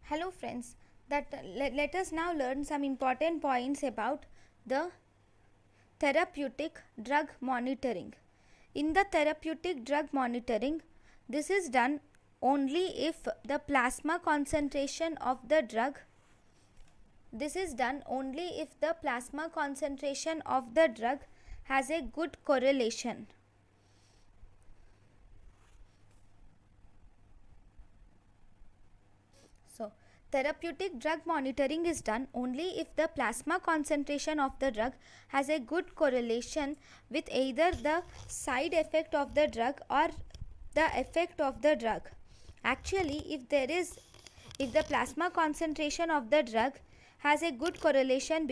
Hello friends, let us now learn some important points about the therapeutic drug monitoring. In the therapeutic drug monitoring, this is done only if the plasma concentration of the drug has a good correlation. So, therapeutic drug monitoring is done only if the plasma concentration of the drug has a good correlation with either the side effect of the drug or the effect of the drug. Actually, if the plasma concentration of the drug has a good correlation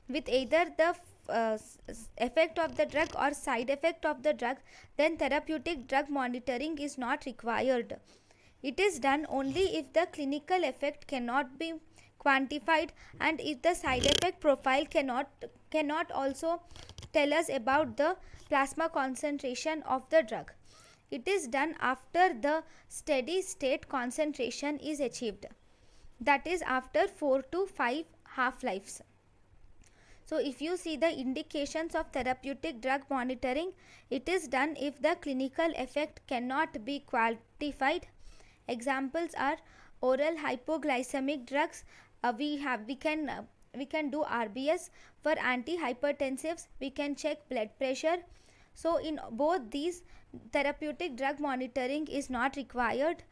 with either the effect of the drug or side effect of the drug, then therapeutic drug monitoring is not required. It is done only if the clinical effect cannot be quantified and if the side effect profile cannot also tell us about the plasma concentration of the drug. It is done after the steady state concentration is achieved, that is after 4 to 5 half-lives. So if you see the indications of therapeutic drug monitoring, it is done if the clinical effect cannot be quantified. Examples are oral hypoglycemic drugs. We can do RBS. For antihypertensives, we can check blood pressure. So in both these, therapeutic drug monitoring is not required.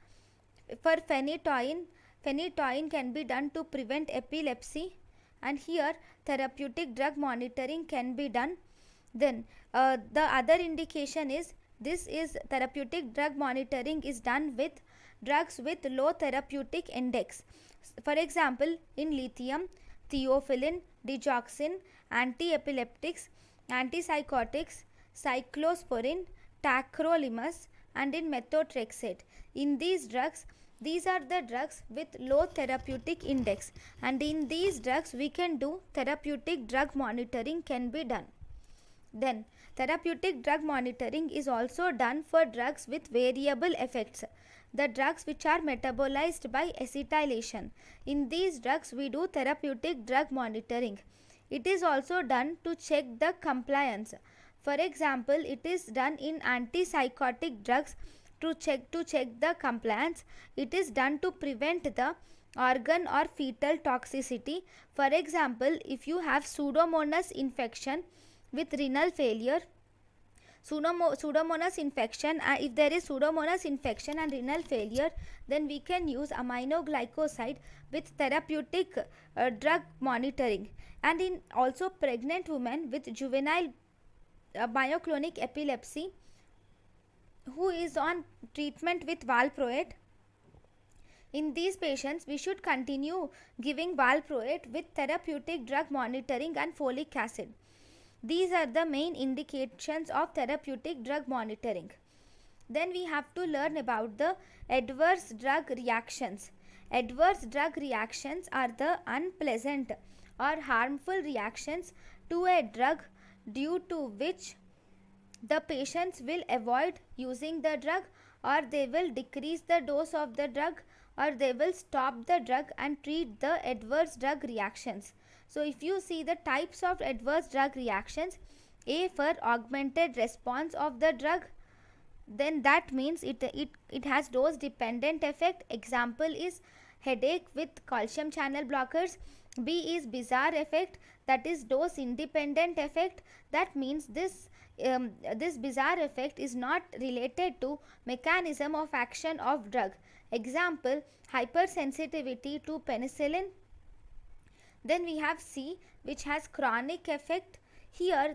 For phenytoin can be done to prevent epilepsy, and here therapeutic drug monitoring can be done. Then the other indication is therapeutic drug monitoring is done with drugs with low therapeutic index. For example, in lithium, theophylline, digoxin, anti-epileptics, antipsychotics, cyclosporin, tacrolimus, and in methotrexate. In these drugs, these are the drugs with low therapeutic index, and in these drugs we can do therapeutic drug monitoring can be done. Then therapeutic drug monitoring is also done for drugs with variable effects, the drugs which are metabolized by acetylation. In these drugs we do therapeutic drug monitoring. It is also done to check the compliance. For example, it is done in antipsychotic drugs to check the compliance. It is done to prevent the organ or fetal toxicity. For example, if you have pseudomonas infection with renal failure, pseudomonas infection, if there is pseudomonas infection and renal failure, then we can use aminoglycoside with therapeutic drug monitoring. And in also pregnant women with juvenile myoclonic epilepsy who is on treatment with valproate, in these patients we should continue giving valproate with therapeutic drug monitoring and folic acid. These are the main indications of therapeutic drug monitoring. Then we have to learn about the adverse drug reactions. Adverse drug reactions are the unpleasant or harmful reactions to a drug due to which the patients will avoid using the drug, or they will decrease the dose of the drug, or they will stop the drug and treat the adverse drug reactions. So if you see the types of adverse drug reactions, A for augmented response of the drug, then that means it has dose dependent effect. Example is headache with calcium channel blockers. B is bizarre effect, that is dose independent effect. That means this bizarre effect is not related to mechanism of action of drug. Example, hypersensitivity to penicillin. Then we have C, which has chronic effect. Here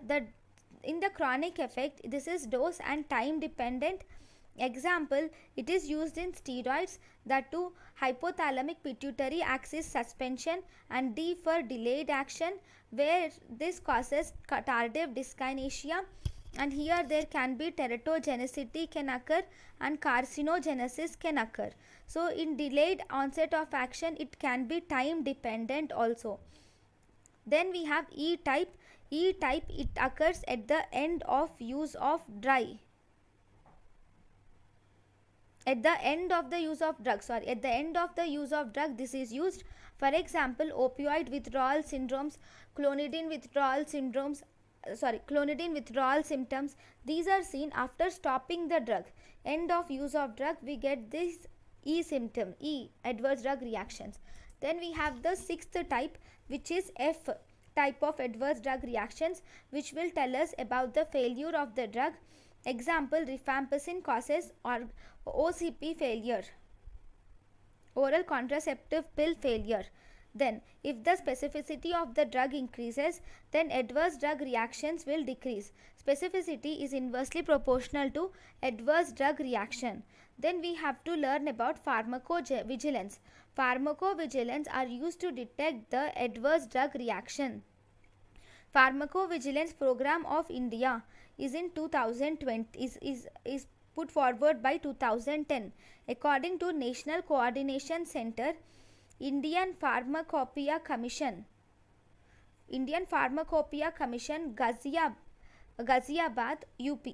in the chronic effect, this is dose and time dependent. Example, it is used in steroids, that too hypothalamic pituitary axis suspension. And D for delayed action, where this causes tardive dyskinesia, and here there can be teratogenicity can occur and carcinogenesis can occur. So in delayed onset of action, it can be time dependent also. Then we have E type. E type, it occurs at the end of use of dry. at the end of the use of drug, this is used. For example, opioid withdrawal syndromes, clonidine withdrawal symptoms, these are seen after stopping the drug. End of use of drug, we get this E symptom, E, adverse drug reactions. Then we have the sixth type, which is F type of adverse drug reactions, which will tell us about the failure of the drug. Example, rifampicin causes or OCP failure, oral contraceptive pill failure. Then if the specificity of the drug increases, then adverse drug reactions will decrease. Specificity is inversely proportional to adverse drug reaction. Then we have to learn about pharmacovigilance. Pharmacovigilance are used to detect the adverse drug reaction. Pharmacovigilance program of India is in 2020, is put forward by 2010. According to National Coordination Center, Indian Pharmacopoeia Commission, Ghaziabad, UP.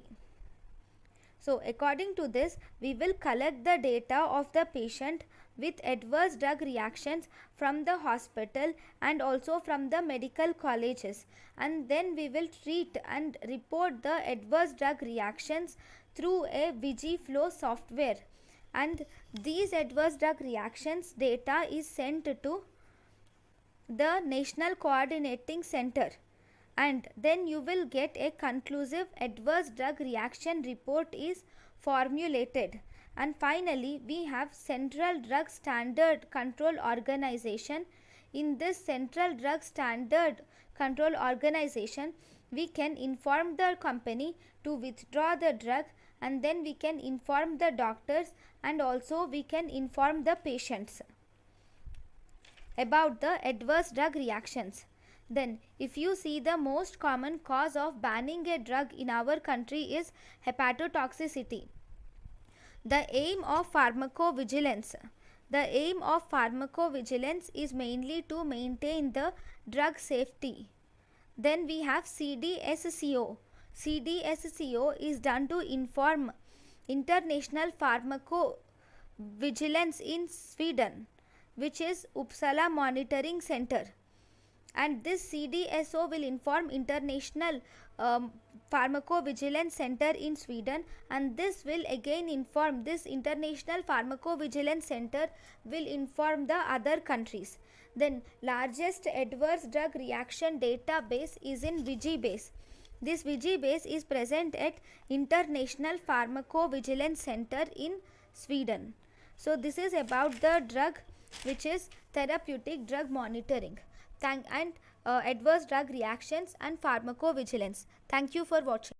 So according to this, we will collect the data of the patient with adverse drug reactions from the hospital and also from the medical colleges, and then we will treat and report the adverse drug reactions through a VigiFlow software, and these adverse drug reactions data is sent to the National Coordinating Center, and then you will get a conclusive adverse drug reaction report is formulated. And finally, we have Central Drug Standard Control Organization. In this Central Drug Standard Control Organization, we can inform the company to withdraw the drug, and then we can inform the doctors, and also we can inform the patients about the adverse drug reactions. Then if you see, the most common cause of banning a drug in our country is hepatotoxicity. The aim of pharmacovigilance is mainly to maintain the drug safety. Then we have CDSCO. CDSCO is done to inform International Pharmacovigilance in Sweden, which is Uppsala Monitoring Center. And this CDSO will inform International Pharmacovigilance Center in Sweden, and this will again inform, this International Pharmacovigilance Center will inform the other countries. Then largest adverse drug reaction database is in VigiBase. This VigiBase is present at International Pharmacovigilance Center in Sweden. So this is about the drug, which is therapeutic drug monitoring and adverse drug reactions and pharmacovigilance. Thank you for watching.